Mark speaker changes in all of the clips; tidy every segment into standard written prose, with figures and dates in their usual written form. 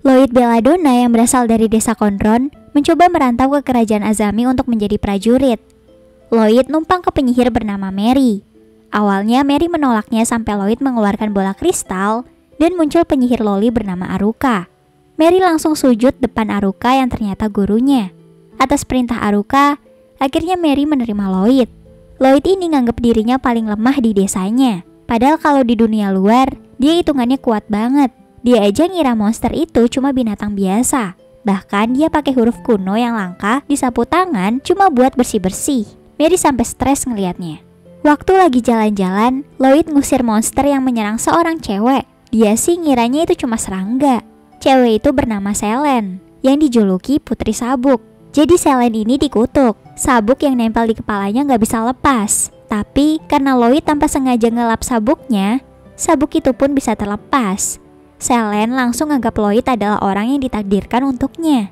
Speaker 1: Lloyd Belladonna yang berasal dari desa Condron mencoba merantau ke kerajaan Azami untuk menjadi prajurit. Lloyd numpang ke penyihir bernama Mary. Awalnya Mary menolaknya sampai Lloyd mengeluarkan bola kristal dan muncul penyihir loli bernama Aruka. Mary langsung sujud depan Aruka yang ternyata gurunya. Atas perintah Aruka, akhirnya Mary menerima Lloyd. Lloyd ini nganggep dirinya paling lemah di desanya. Padahal kalau di dunia luar, dia hitungannya kuat banget. Dia aja ngira monster itu cuma binatang biasa. Bahkan dia pakai huruf kuno yang langka di sapu tangan cuma buat bersih-bersih. Mary sampai stres ngelihatnya. Waktu lagi jalan-jalan, Lloyd ngusir monster yang menyerang seorang cewek. Dia sih ngiranya itu cuma serangga. Cewek itu bernama Selen, yang dijuluki Putri Sabuk. Jadi Selen ini dikutuk. Sabuk yang nempel di kepalanya nggak bisa lepas. Tapi karena Lloyd tanpa sengaja ngelap sabuknya, sabuk itu pun bisa terlepas. Selen langsung anggap Lloyd adalah orang yang ditakdirkan untuknya.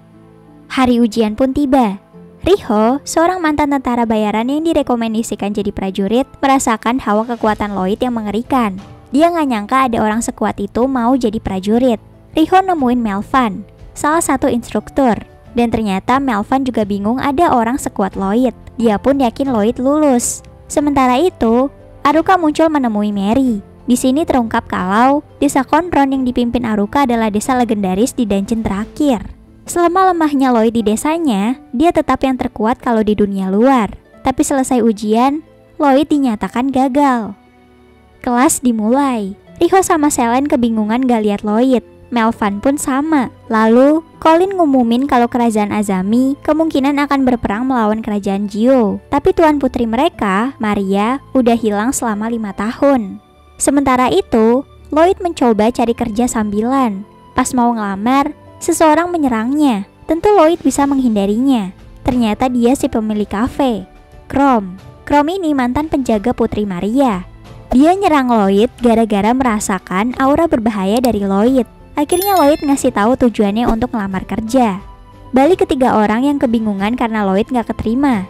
Speaker 1: Hari ujian pun tiba. Riho, seorang mantan tentara bayaran yang direkomendasikan jadi prajurit, merasakan hawa kekuatan Lloyd yang mengerikan. Dia nggak nyangka ada orang sekuat itu mau jadi prajurit. Riho nemuin Melvan, salah satu instruktur. Dan ternyata Melvan juga bingung ada orang sekuat Lloyd. Dia pun yakin Lloyd lulus. Sementara itu, Aruka muncul menemui Mary. Di sini terungkap kalau desa Condron yang dipimpin Aruka adalah desa legendaris di dungeon terakhir. Selama lemahnya Lloyd di desanya, dia tetap yang terkuat kalau di dunia luar. Tapi selesai ujian, Lloyd dinyatakan gagal. Kelas dimulai. Riho sama Selen kebingungan gak lihat Lloyd. Melvan pun sama. Lalu, Colin ngumumin kalau kerajaan Azami kemungkinan akan berperang melawan kerajaan Gio. Tapi tuan putri mereka, Maria, udah hilang selama 5 tahun. Sementara itu, Lloyd mencoba cari kerja sambilan. Pas mau ngelamar, seseorang menyerangnya. Tentu Lloyd bisa menghindarinya. Ternyata dia si pemilik kafe, Chrome. Chrome ini mantan penjaga Putri Maria. Dia nyerang Lloyd gara-gara merasakan aura berbahaya dari Lloyd. Akhirnya Lloyd ngasih tahu tujuannya untuk ngelamar kerja. Balik ketiga orang yang kebingungan karena Lloyd gak keterima.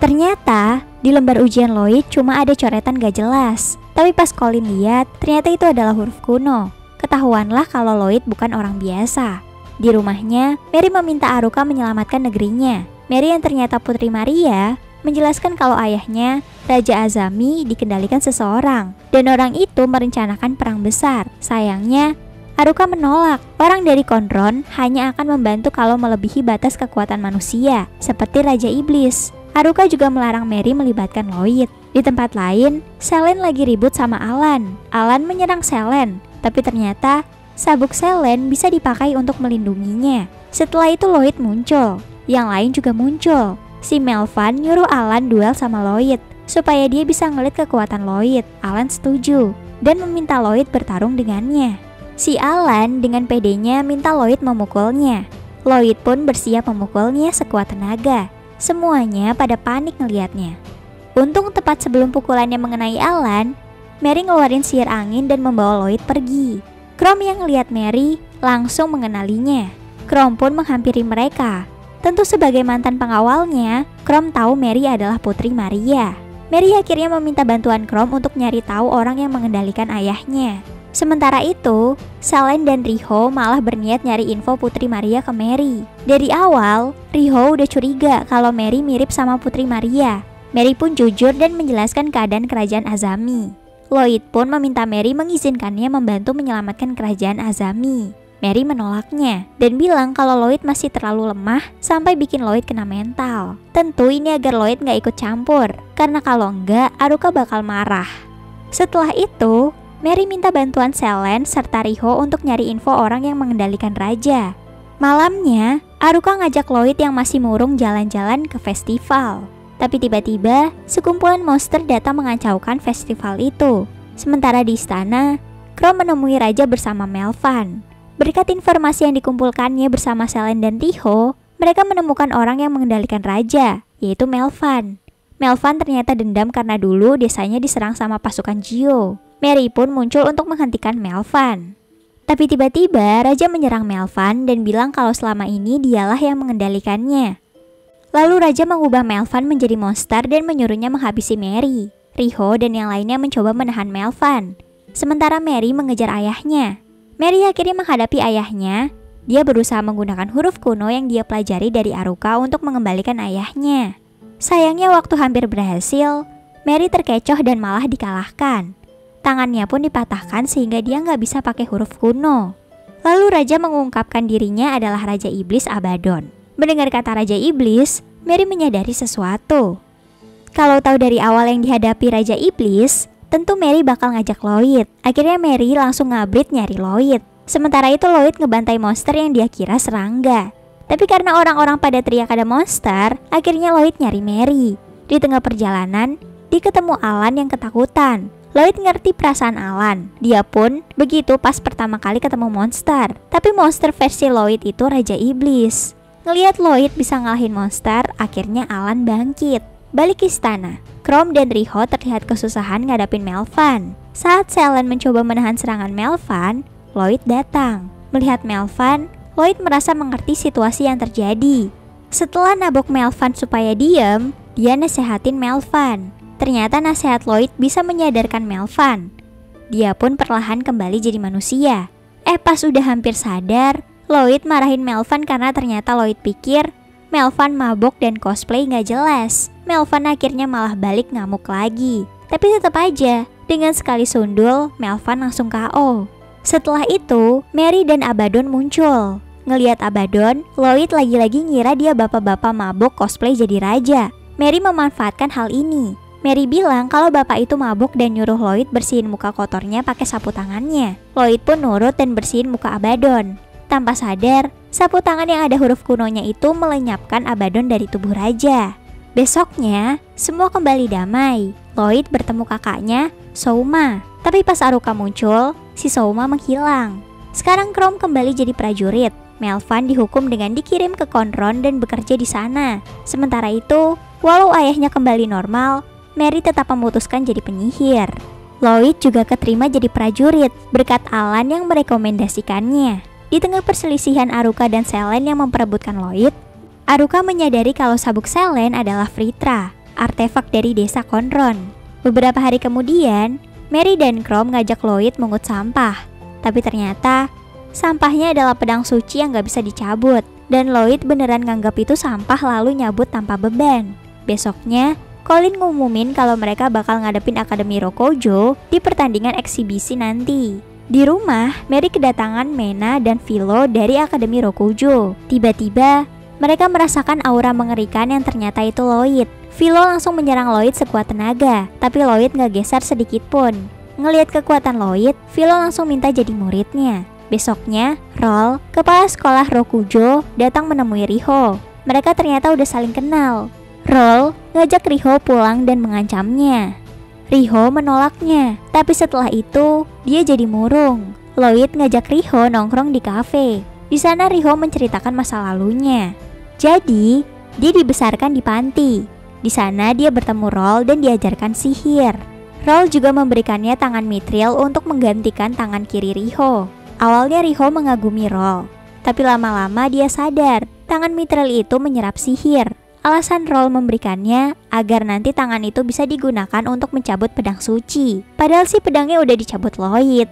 Speaker 1: Ternyata di lembar ujian Lloyd cuma ada coretan gak jelas. Tapi pas Colin lihat, ternyata itu adalah huruf kuno. Ketahuanlah kalau Lloyd bukan orang biasa. Di rumahnya, Mary meminta Aruka menyelamatkan negerinya. Mary yang ternyata Putri Maria menjelaskan kalau ayahnya, Raja Azami, dikendalikan seseorang. Dan orang itu merencanakan perang besar. Sayangnya, Aruka menolak. Orang dari Condron hanya akan membantu kalau melebihi batas kekuatan manusia, seperti Raja Iblis. Aruka juga melarang Mary melibatkan Lloyd. Di tempat lain, Selen lagi ribut sama Alan. Alan menyerang Selen, tapi ternyata sabuk Selen bisa dipakai untuk melindunginya. Setelah itu Lloyd muncul. Yang lain juga muncul. Si Melvan nyuruh Alan duel sama Lloyd supaya dia bisa ngeliat kekuatan Lloyd. Alan setuju dan meminta Lloyd bertarung dengannya. Si Alan dengan pedenya minta Lloyd memukulnya. Lloyd pun bersiap memukulnya sekuat tenaga. Semuanya pada panik ngelihatnya. Untung tepat sebelum pukulannya mengenai Alan, Mary ngeluarin sihir angin dan membawa Lloyd pergi. Chrome yang ngelihat Mary langsung mengenalinya. Chrome pun menghampiri mereka. Tentu sebagai mantan pengawalnya, Chrome tahu Mary adalah Putri Maria. Mary akhirnya meminta bantuan Chrome untuk nyari tahu orang yang mengendalikan ayahnya. Sementara itu, Selen dan Riho malah berniat nyari info Putri Maria ke Mary. Dari awal, Riho udah curiga kalau Mary mirip sama Putri Maria. Mary pun jujur dan menjelaskan keadaan kerajaan Azami. Lloyd pun meminta Mary mengizinkannya membantu menyelamatkan kerajaan Azami. Mary menolaknya dan bilang kalau Lloyd masih terlalu lemah sampai bikin Lloyd kena mental. Tentu ini agar Lloyd gak ikut campur, karena kalau enggak, Aruka bakal marah. Setelah itu, Mary minta bantuan Selen serta Riho untuk nyari info orang yang mengendalikan raja. Malamnya, Aruka ngajak Lloyd yang masih murung jalan-jalan ke festival. Tapi tiba-tiba, sekumpulan monster datang mengacaukan festival itu. Sementara di istana, Crow menemui raja bersama Melvan. Berkat informasi yang dikumpulkannya bersama Selen dan Riho, mereka menemukan orang yang mengendalikan raja, yaitu Melvan. Melvan ternyata dendam karena dulu desanya diserang sama pasukan Gio. Mary pun muncul untuk menghentikan Melvan. Tapi tiba-tiba Raja menyerang Melvan dan bilang kalau selama ini dialah yang mengendalikannya. Lalu Raja mengubah Melvan menjadi monster dan menyuruhnya menghabisi Mary. Riho dan yang lainnya mencoba menahan Melvan. Sementara Mary mengejar ayahnya. Mary akhirnya menghadapi ayahnya Dia berusaha menggunakan huruf kuno yang dia pelajari dari Aruka untuk mengembalikan ayahnya. Sayangnya waktu hampir berhasil, Mary terkecoh dan malah dikalahkan. Tangannya pun dipatahkan sehingga dia nggak bisa pakai huruf kuno. Lalu raja mengungkapkan dirinya adalah Raja Iblis Abaddon. Mendengar kata Raja Iblis, Mary menyadari sesuatu. Kalau tahu dari awal yang dihadapi Raja Iblis, tentu Mary bakal ngajak Lloyd. Akhirnya Mary langsung ngabrit nyari Lloyd. Sementara itu Lloyd ngebantai monster yang dia kira serangga. Tapi karena orang-orang pada teriak ada monster, akhirnya Lloyd nyari Mary. Di tengah perjalanan, dia ketemu Alan yang ketakutan. Lloyd ngerti perasaan Alan. Dia pun begitu pas pertama kali ketemu monster. Tapi monster versi Lloyd itu Raja Iblis. Ngelihat Lloyd bisa ngalahin monster, akhirnya Alan bangkit. Balik ke istana, Chrome dan Riho terlihat kesusahan ngadapin Melvan. Saat Selen mencoba menahan serangan Melvan, Lloyd datang. Melihat Melvan, Lloyd merasa mengerti situasi yang terjadi. Setelah nabok Melvan supaya diam, dia nasehatin Melvan. Ternyata nasihat Lloyd bisa menyadarkan Melvan. Dia pun perlahan kembali jadi manusia. Pas udah hampir sadar, Lloyd marahin Melvan karena ternyata Lloyd pikir Melvan mabok dan cosplay gak jelas. Melvan akhirnya malah balik ngamuk lagi. Tapi tetap aja, dengan sekali sundul, Melvan langsung KO. Setelah itu, Mary dan Abaddon muncul. Ngeliat Abaddon, Lloyd lagi-lagi ngira dia bapak-bapak mabuk cosplay jadi raja. Mary memanfaatkan hal ini. Mary bilang kalau bapak itu mabuk dan nyuruh Lloyd bersihin muka kotornya pakai sapu tangannya. Lloyd pun nurut dan bersihin muka Abaddon. Tanpa sadar, sapu tangan yang ada huruf kunonya itu melenyapkan Abaddon dari tubuh raja. Besoknya, semua kembali damai. Lloyd bertemu kakaknya, Souma. Tapi pas Aruka muncul, si Souma menghilang. Sekarang Chrome kembali jadi prajurit. Melvan dihukum dengan dikirim ke Conron dan bekerja di sana. Sementara itu, walau ayahnya kembali normal, Mary tetap memutuskan jadi penyihir. Lloyd juga keterima jadi prajurit berkat Alan yang merekomendasikannya. Di tengah perselisihan Aruka dan Selen yang memperebutkan Lloyd, Aruka menyadari kalau sabuk Selen adalah Vritra, artefak dari desa Conron. Beberapa hari kemudian, Mary dan Chrome ngajak Lloyd mengut sampah. Tapi ternyata, sampahnya adalah pedang suci yang gak bisa dicabut. Dan Lloyd beneran nganggap itu sampah lalu nyabut tanpa beban. Besoknya, Colin ngumumin kalau mereka bakal ngadepin Akademi Rokujo di pertandingan eksibisi nanti. Di rumah, Mary kedatangan Mena dan Philo dari Akademi Rokujo. Tiba-tiba, mereka merasakan aura mengerikan yang ternyata itu Lloyd. Philo langsung menyerang Lloyd sekuat tenaga, tapi Lloyd gak geser sedikit pun. Ngelihat kekuatan Lloyd, Philo langsung minta jadi muridnya. Besoknya, Roll, kepala sekolah Rokujo, datang menemui Riho. Mereka ternyata udah saling kenal. Roll ngajak Riho pulang dan mengancamnya. Riho menolaknya, tapi setelah itu, dia jadi murung. Lloyd ngajak Riho nongkrong di kafe. Di sana Riho menceritakan masa lalunya. Jadi, dia dibesarkan di panti. Di sana dia bertemu Roll dan diajarkan sihir. Roll juga memberikannya tangan Mithril untuk menggantikan tangan kiri Riho. Awalnya Riho mengagumi Roll, tapi lama-lama dia sadar tangan Mithril itu menyerap sihir. Alasan Roll memberikannya agar nanti tangan itu bisa digunakan untuk mencabut pedang suci. Padahal sih pedangnya udah dicabut Lloyd.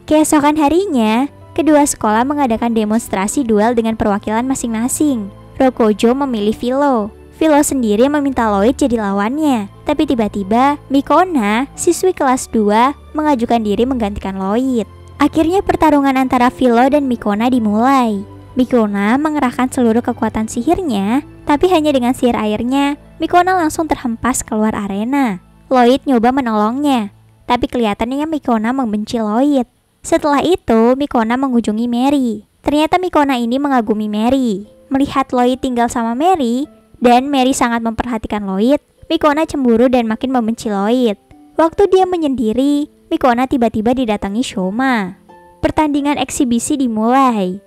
Speaker 1: Keesokan harinya, kedua sekolah mengadakan demonstrasi duel dengan perwakilan masing-masing. Rokujo memilih Philo. Philo sendiri meminta Lloyd jadi lawannya. Tapi tiba-tiba, Mikona, siswi kelas 2, mengajukan diri menggantikan Lloyd. Akhirnya pertarungan antara Philo dan Mikona dimulai. Mikona mengerahkan seluruh kekuatan sihirnya, tapi hanya dengan sihir airnya, Mikona langsung terhempas keluar arena. Lloyd nyoba menolongnya, tapi kelihatannya Mikona membenci Lloyd. Setelah itu, Mikona mengunjungi Mary. Ternyata Mikona ini mengagumi Mary. Melihat Lloyd tinggal sama Mary, dan Mary sangat memperhatikan Lloyd, Mikona cemburu dan makin membenci Lloyd. Waktu dia menyendiri, Mikona tiba-tiba didatangi Shoma. Pertandingan eksibisi dimulai.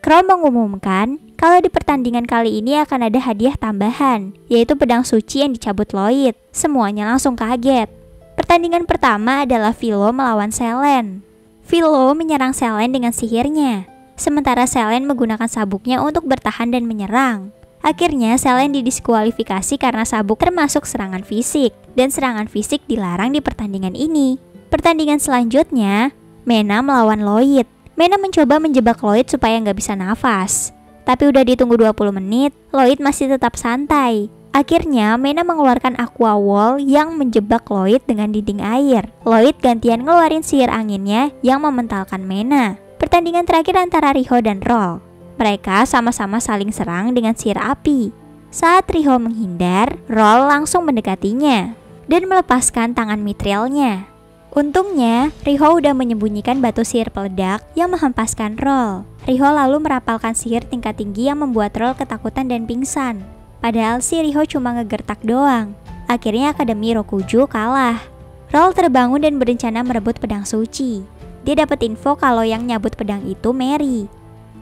Speaker 1: Chrome mengumumkan kalau di pertandingan kali ini akan ada hadiah tambahan, yaitu pedang suci yang dicabut Lloyd. Semuanya langsung kaget. Pertandingan pertama adalah Philo melawan Selen. Philo menyerang Selen dengan sihirnya, sementara Selen menggunakan sabuknya untuk bertahan dan menyerang. Akhirnya Selen didiskualifikasi karena sabuk termasuk serangan fisik, dan serangan fisik dilarang di pertandingan ini. Pertandingan selanjutnya, Mena melawan Lloyd. Mena mencoba menjebak Lloyd supaya nggak bisa nafas. Tapi udah ditunggu 20 menit, Lloyd masih tetap santai. Akhirnya, Mena mengeluarkan aqua wall yang menjebak Lloyd dengan dinding air. Lloyd gantian ngeluarin sihir anginnya yang mementalkan Mena. Pertandingan terakhir antara Riho dan Roll. Mereka sama-sama saling serang dengan sihir api. Saat Riho menghindar, Roll langsung mendekatinya dan melepaskan tangan mitrilnya. Untungnya, Riho udah menyembunyikan batu sihir peledak yang menghempaskan Roll. Riho lalu merapalkan sihir tingkat tinggi yang membuat Roll ketakutan dan pingsan. Padahal si Riho cuma ngegertak doang. Akhirnya Akademi Rokuju kalah. Roll terbangun dan berencana merebut pedang suci. Dia dapat info kalau yang nyabut pedang itu Mary.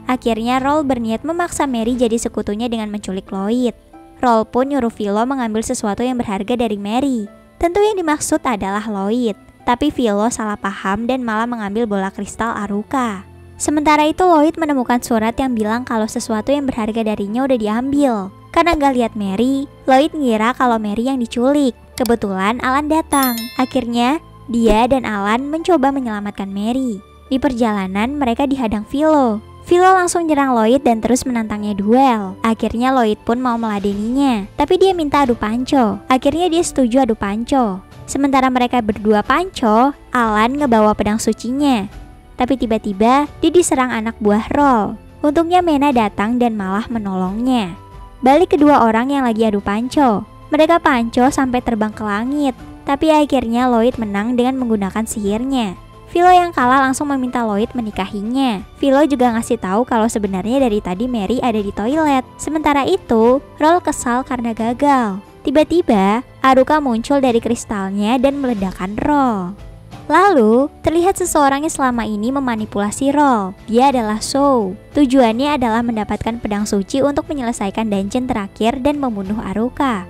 Speaker 1: Akhirnya Roll berniat memaksa Mary jadi sekutunya dengan menculik Lloyd. Roll pun nyuruh Philo mengambil sesuatu yang berharga dari Mary. Tentu yang dimaksud adalah Lloyd. Tapi Philo salah paham dan malah mengambil bola kristal Aruka. Sementara itu Lloyd menemukan surat yang bilang kalau sesuatu yang berharga darinya udah diambil. Karena gak lihat Mary, Lloyd ngira kalau Mary yang diculik. Kebetulan Alan datang. Akhirnya dia dan Alan mencoba menyelamatkan Mary. Di perjalanan mereka dihadang Philo. Philo langsung nyerang Lloyd dan terus menantangnya duel. Akhirnya Lloyd pun mau meladeninya, tapi dia minta adu panco. Akhirnya dia setuju adu panco. Sementara mereka berdua panco, Alan ngebawa pedang sucinya. Tapi tiba-tiba dia diserang anak buah Roll. Untungnya Mena datang dan malah menolongnya. Balik kedua orang yang lagi adu panco. Mereka panco sampai terbang ke langit. Tapi akhirnya Lloyd menang dengan menggunakan sihirnya. Philo yang kalah langsung meminta Lloyd menikahinya. Philo juga ngasih tahu kalau sebenarnya dari tadi Mary ada di toilet. Sementara itu, Roll kesal karena gagal. Tiba-tiba, Aruka muncul dari kristalnya dan meledakkan Roll. Lalu, terlihat seseorang yang selama ini memanipulasi Roll. Dia adalah Sou. Tujuannya adalah mendapatkan pedang suci untuk menyelesaikan dungeon terakhir dan membunuh Aruka.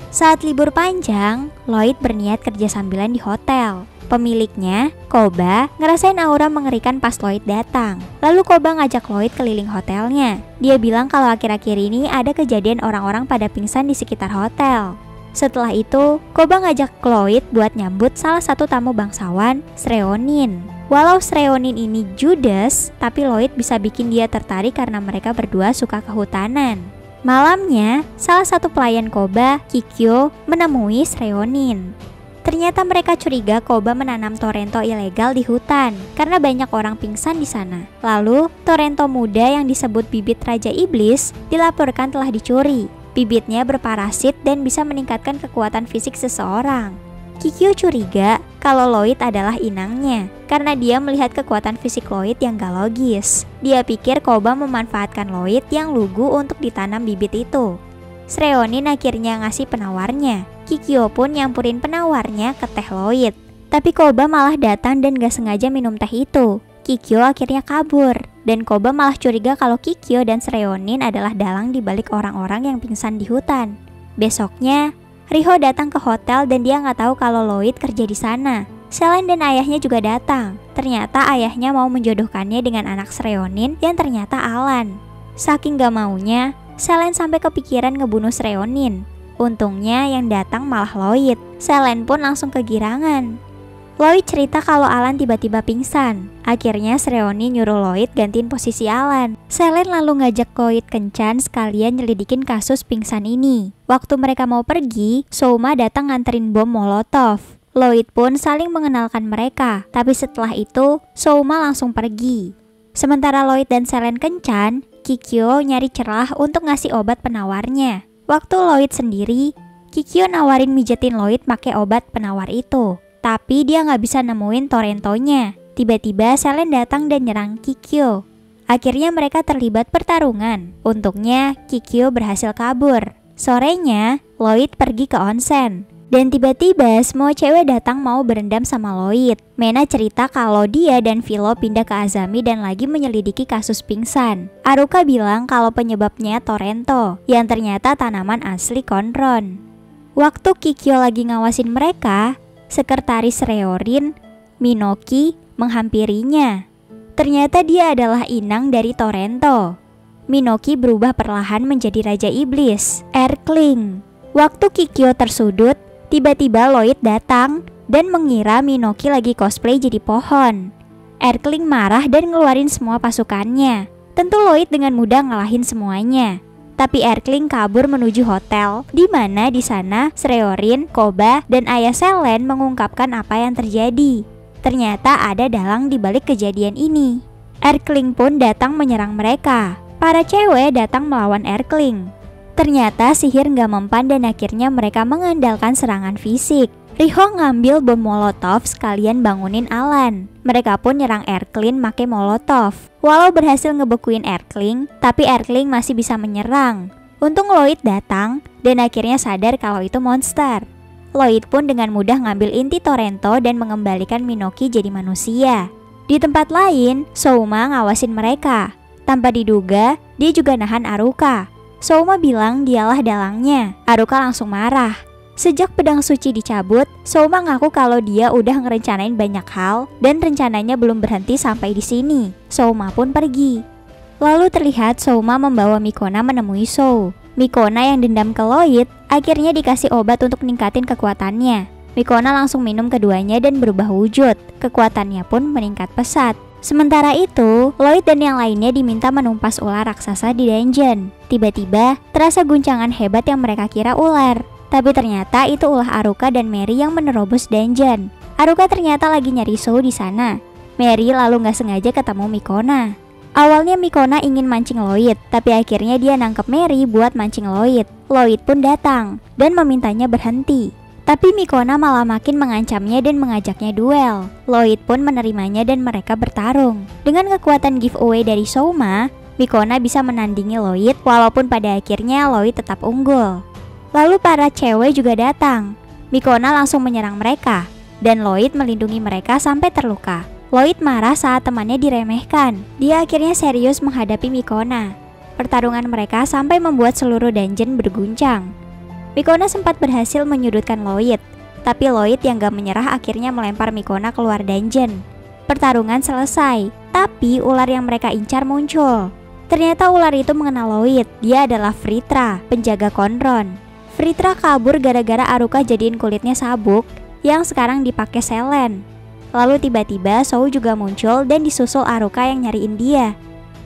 Speaker 1: Saat libur panjang, Lloyd berniat kerja sambilan di hotel. Pemiliknya, Koba, ngerasain aura mengerikan pas Lloyd datang. Lalu Koba ngajak Lloyd keliling hotelnya. Dia bilang kalau akhir-akhir ini ada kejadian orang-orang pada pingsan di sekitar hotel. Setelah itu, Koba ngajak Lloyd buat nyambut salah satu tamu bangsawan, Sreonin. Walau Sreonin ini judes, tapi Lloyd bisa bikin dia tertarik karena mereka berdua suka kehutanan. Malamnya, salah satu pelayan Koba, Kikyo, menemui Sreonin. Ternyata mereka curiga Koba menanam Torrento ilegal di hutan karena banyak orang pingsan di sana. Lalu, Torrento muda yang disebut bibit Raja Iblis dilaporkan telah dicuri. Bibitnya berparasit dan bisa meningkatkan kekuatan fisik seseorang. Kikyo curiga kalau Lloyd adalah inangnya karena dia melihat kekuatan fisik Lloyd yang gak logis. Dia pikir Koba memanfaatkan Lloyd yang lugu untuk ditanam bibit itu. Sreonin akhirnya ngasih penawarnya. Kikyo pun nyampurin penawarnya ke teh Lloyd. Tapi Koba malah datang dan gak sengaja minum teh itu. Kikyo akhirnya kabur. Dan Koba malah curiga kalau Kikyo dan Sreonin adalah dalang di balik orang-orang yang pingsan di hutan. Besoknya, Riho datang ke hotel dan dia gak tahu kalau Lloyd kerja di sana. Selen dan ayahnya juga datang. Ternyata ayahnya mau menjodohkannya dengan anak Sreonin yang ternyata Alan. Saking gak maunya, Selen sampai kepikiran ngebunuh Sreonin. Untungnya yang datang malah Lloyd. Selen pun langsung kegirangan. Lloyd cerita kalau Alan tiba-tiba pingsan. Akhirnya Sreonin nyuruh Lloyd gantiin posisi Alan. Selen lalu ngajak Lloyd kencan sekalian nyelidikin kasus pingsan ini. Waktu mereka mau pergi, Souma datang nganterin bom molotov. Lloyd pun saling mengenalkan mereka. Tapi setelah itu, Souma langsung pergi. Sementara Lloyd dan Selen kencan, Kikyo nyari celah untuk ngasih obat penawarnya. Waktu Lloyd sendiri, Kikyo nawarin mijetin Lloyd pakai obat penawar itu. Tapi dia nggak bisa nemuin Torrentonya. Tiba-tiba Selen datang dan nyerang Kikyo. Akhirnya mereka terlibat pertarungan. Untungnya Kikyo berhasil kabur. Sorenya, Lloyd pergi ke onsen. Dan tiba-tiba semua cewek datang mau berendam sama Lloyd. Mena cerita kalau dia dan Philo pindah ke Azami dan lagi menyelidiki kasus pingsan. Aruka bilang kalau penyebabnya Torrento, yang ternyata tanaman asli Konron. Waktu Kikyo lagi ngawasin mereka, sekretaris Reorin, Minoki, menghampirinya. Ternyata dia adalah inang dari Torrento. Minoki berubah perlahan menjadi Raja Iblis, Erkling. Waktu Kikyo tersudut, tiba-tiba Lloyd datang dan mengira Minoki lagi cosplay jadi pohon. Erkling marah dan ngeluarin semua pasukannya. Tentu Lloyd dengan mudah ngalahin semuanya. Tapi Erkling kabur menuju hotel, di mana di sana Sreorin, Koba, dan ayah Selen mengungkapkan apa yang terjadi. Ternyata ada dalang di balik kejadian ini. Erkling pun datang menyerang mereka. Para cewek datang melawan Erkling. Ternyata sihir nggak mempan dan akhirnya mereka mengandalkan serangan fisik. Riho ngambil bom molotov sekalian bangunin Alan. Mereka pun nyerang Erkling make molotov. Walau berhasil ngebekuin Erkling, tapi Erkling masih bisa menyerang. Untung Lloyd datang dan akhirnya sadar kalau itu monster. Lloyd pun dengan mudah ngambil inti Torrento dan mengembalikan Minoki jadi manusia. Di tempat lain, Souma ngawasin mereka. Tanpa diduga, dia juga nahan Aruka. Souma bilang dialah dalangnya. Aruka langsung marah. Sejak pedang suci dicabut, Souma ngaku kalau dia udah ngerencanain banyak hal dan rencananya belum berhenti sampai di sini. Souma pun pergi. Lalu terlihat Souma membawa Mikona menemui Sou. Mikona yang dendam ke Lloyd akhirnya dikasih obat untuk ningkatin kekuatannya. Mikona langsung minum keduanya dan berubah wujud. Kekuatannya pun meningkat pesat. Sementara itu, Lloyd dan yang lainnya diminta menumpas ular raksasa di dungeon. Tiba-tiba, terasa guncangan hebat yang mereka kira ular. Tapi ternyata itu ulah Aruka dan Mary yang menerobos dungeon. Aruka ternyata lagi nyari Sou di sana. Mary lalu nggak sengaja ketemu Mikona. Awalnya Mikona ingin mancing Lloyd, tapi akhirnya dia nangkep Mary buat mancing Lloyd. Lloyd pun datang dan memintanya berhenti. Tapi Mikona malah makin mengancamnya dan mengajaknya duel. Lloyd pun menerimanya dan mereka bertarung. Dengan kekuatan giveaway dari Souma, Mikona bisa menandingi Lloyd walaupun pada akhirnya Lloyd tetap unggul. Lalu para cewek juga datang. Mikona langsung menyerang mereka, dan Lloyd melindungi mereka sampai terluka. Lloyd marah saat temannya diremehkan. Dia akhirnya serius menghadapi Mikona. Pertarungan mereka sampai membuat seluruh dungeon berguncang. Mikona sempat berhasil menyudutkan Lloyd, tapi Lloyd yang gak menyerah akhirnya melempar Mikona keluar dungeon. Pertarungan selesai, tapi ular yang mereka incar muncul. Ternyata ular itu mengenal Lloyd. Dia adalah Fritra, penjaga Konron. Fritra kabur gara-gara Aruka jadiin kulitnya sabuk yang sekarang dipakai Selen. Lalu tiba-tiba Sou juga muncul dan disusul Aruka yang nyariin dia.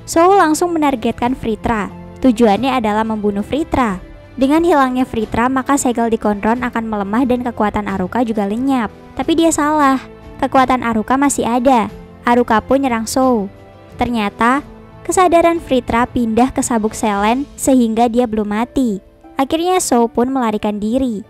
Speaker 1: Sou langsung menargetkan Fritra. Tujuannya adalah membunuh Fritra. Dengan hilangnya Fritra, maka segel di Konron akan melemah dan kekuatan Aruka juga lenyap. Tapi dia salah. Kekuatan Aruka masih ada. Aruka pun nyerang Sou. Ternyata kesadaran Fritra pindah ke sabuk Selen sehingga dia belum mati. Akhirnya Sou pun melarikan diri.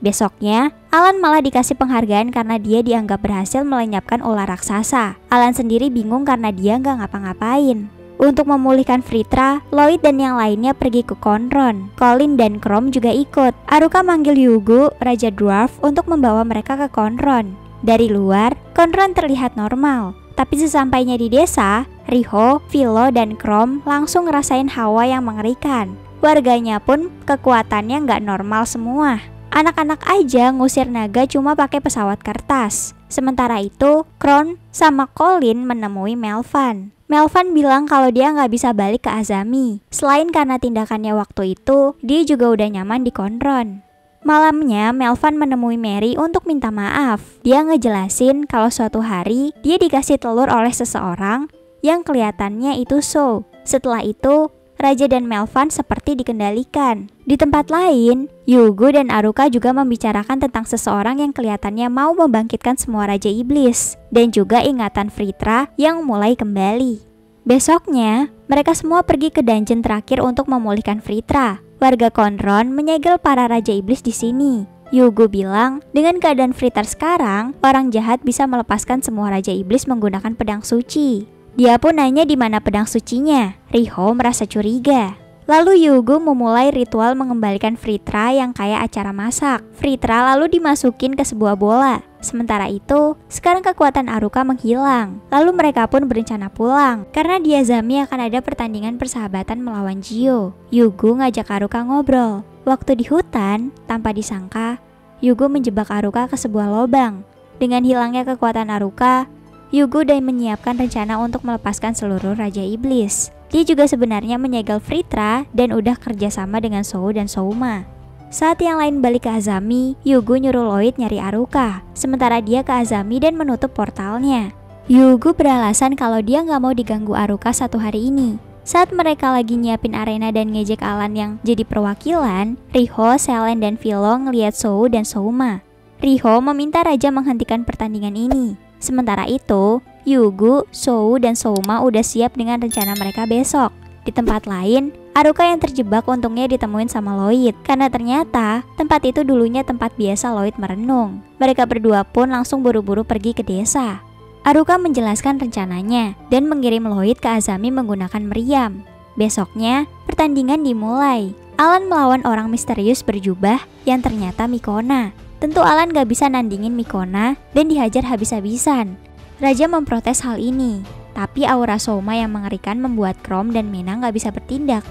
Speaker 1: Besoknya, Alan malah dikasih penghargaan karena dia dianggap berhasil melenyapkan ular raksasa. Alan sendiri bingung karena dia nggak ngapa-ngapain. Untuk memulihkan Fritra, Lloyd dan yang lainnya pergi ke Konron. Colin dan Chrome juga ikut. Aruka manggil Yugo, Raja Dwarf, untuk membawa mereka ke Konron. Dari luar, Konron terlihat normal. Tapi sesampainya di desa, Riho, Philo, dan Chrome langsung ngerasain hawa yang mengerikan. Warganya pun kekuatannya nggak normal semua. Anak-anak aja ngusir naga cuma pakai pesawat kertas. Sementara itu, Kron sama Colin menemui Melvan. Melvan bilang kalau dia nggak bisa balik ke Azami. Selain karena tindakannya waktu itu, dia juga udah nyaman di Konron. Malamnya, Melvan menemui Mary untuk minta maaf. Dia ngejelasin kalau suatu hari dia dikasih telur oleh seseorang yang kelihatannya itu Sou. Setelah itu, Raja dan Melvan seperti dikendalikan. Di tempat lain, Yugo dan Aruka juga membicarakan tentang seseorang yang kelihatannya mau membangkitkan semua Raja Iblis, dan juga ingatan Fritra yang mulai kembali. Besoknya, mereka semua pergi ke dungeon terakhir untuk memulihkan Fritra. Warga Konron menyegel para Raja Iblis di sini. Yugo bilang, dengan keadaan Fritra sekarang, orang jahat bisa melepaskan semua Raja Iblis menggunakan pedang suci. Dia pun nanya di mana pedang sucinya. Riho merasa curiga. Lalu Yugo memulai ritual mengembalikan Fritra yang kayak acara masak. Fritra lalu dimasukin ke sebuah bola. Sementara itu, sekarang kekuatan Aruka menghilang. Lalu mereka pun berencana pulang karena di Azami akan ada pertandingan persahabatan melawan Gio. Yugo ngajak Aruka ngobrol. Waktu di hutan, tanpa disangka, Yugo menjebak Aruka ke sebuah lubang. Dengan hilangnya kekuatan Aruka, Yugo udah menyiapkan rencana untuk melepaskan seluruh Raja Iblis. Dia juga sebenarnya menyegel Fritra dan udah kerjasama dengan Sou dan Souma. Saat yang lain balik ke Azami, Yugo nyuruh Lloyd nyari Aruka. Sementara dia ke Azami dan menutup portalnya. Yugo beralasan kalau dia nggak mau diganggu Aruka satu hari ini. Saat mereka lagi nyiapin arena dan ngejek Alan yang jadi perwakilan, Riho, Selen, dan Philo ngeliat Sou dan Souma. Riho meminta Raja menghentikan pertandingan ini. Sementara itu, Yugo, Sou, dan Souma udah siap dengan rencana mereka besok. Di tempat lain, Aruka yang terjebak untungnya ditemuin sama Lloyd, karena ternyata tempat itu dulunya tempat biasa Lloyd merenung. Mereka berdua pun langsung buru-buru pergi ke desa. Aruka menjelaskan rencananya dan mengirim Lloyd ke Azami menggunakan meriam. Besoknya, pertandingan dimulai. Alan melawan orang misterius berjubah yang ternyata Mikona. Tentu Alan gak bisa nandingin Mikona dan dihajar habis-habisan. Raja memprotes hal ini, tapi aura Souma yang mengerikan membuat Chrome dan Mena gak bisa bertindak.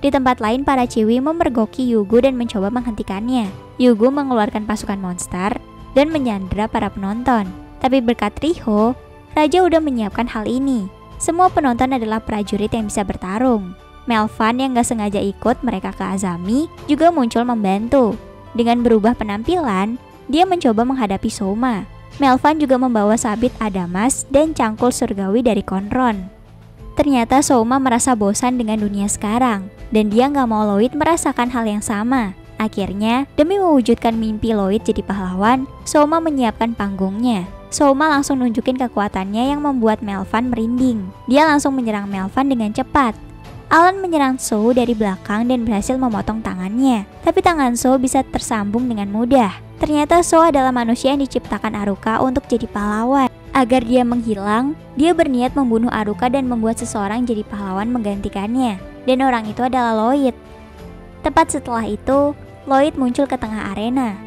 Speaker 1: Di tempat lain, para Ciwi memergoki Yugo dan mencoba menghentikannya. Yugo mengeluarkan pasukan monster dan menyandera para penonton. Tapi berkat Riho, Raja udah menyiapkan hal ini. Semua penonton adalah prajurit yang bisa bertarung. Melvan yang gak sengaja ikut mereka ke Azami juga muncul membantu. Dengan berubah penampilan, dia mencoba menghadapi Souma. Melvan juga membawa sabit Adamas dan cangkul surgawi dari Conron. Ternyata Souma merasa bosan dengan dunia sekarang, dan dia gak mau Lloyd merasakan hal yang sama. Akhirnya, demi mewujudkan mimpi Lloyd jadi pahlawan, Souma menyiapkan panggungnya. Souma langsung nunjukin kekuatannya yang membuat Melvan merinding. Dia langsung menyerang Melvan dengan cepat. Alan menyerang Sou dari belakang dan berhasil memotong tangannya. Tapi tangan Sou bisa tersambung dengan mudah. Ternyata Sou adalah manusia yang diciptakan Aruka untuk jadi pahlawan. Agar dia menghilang, dia berniat membunuh Aruka dan membuat seseorang jadi pahlawan menggantikannya. Dan orang itu adalah Lloyd. Tepat setelah itu, Lloyd muncul ke tengah arena.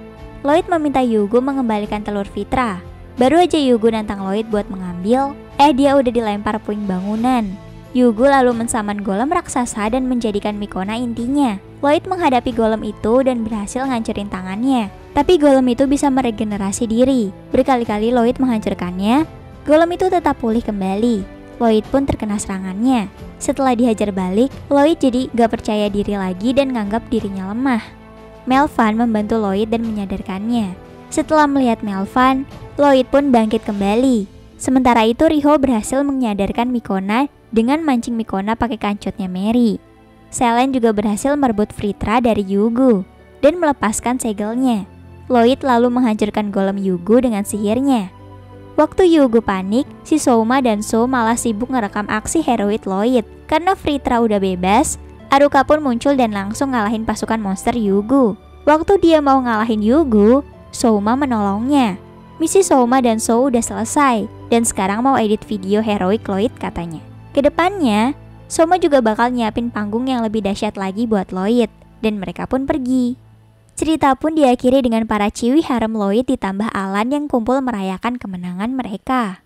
Speaker 1: Lloyd meminta Yugo mengembalikan telur Fitra. Baru aja Yugo nantang Lloyd buat mengambil, dia udah dilempar puing bangunan. Yugo lalu mensaman golem raksasa dan menjadikan Mikona intinya. Lloyd menghadapi golem itu dan berhasil ngancurin tangannya. Tapi golem itu bisa meregenerasi diri. Berkali-kali Lloyd menghancurkannya, golem itu tetap pulih kembali. Lloyd pun terkena serangannya. Setelah dihajar balik, Lloyd jadi gak percaya diri lagi dan nganggap dirinya lemah. Melvan membantu Lloyd dan menyadarkannya. Setelah melihat Melvan, Lloyd pun bangkit kembali. Sementara itu Riho berhasil menyadarkan Mikona dengan mancing Mikona pakai kancutnya Mary. Selen juga berhasil merebut Fritra dari Yugo dan melepaskan segelnya. Lloyd lalu menghancurkan golem Yugo dengan sihirnya. Waktu Yugo panik, si Souma dan Sou malah sibuk ngerekam aksi heroik Lloyd. Karena Fritra udah bebas, Aruka pun muncul dan langsung ngalahin pasukan monster Yugo. Waktu dia mau ngalahin Yugo, Souma menolongnya. Misi Souma dan Sou udah selesai, dan sekarang mau edit video heroik Lloyd katanya. Kedepannya, Souma juga bakal nyiapin panggung yang lebih dahsyat lagi buat Lloyd, dan mereka pun pergi. Cerita pun diakhiri dengan para ciwi harem Lloyd ditambah Alan yang kumpul merayakan kemenangan mereka.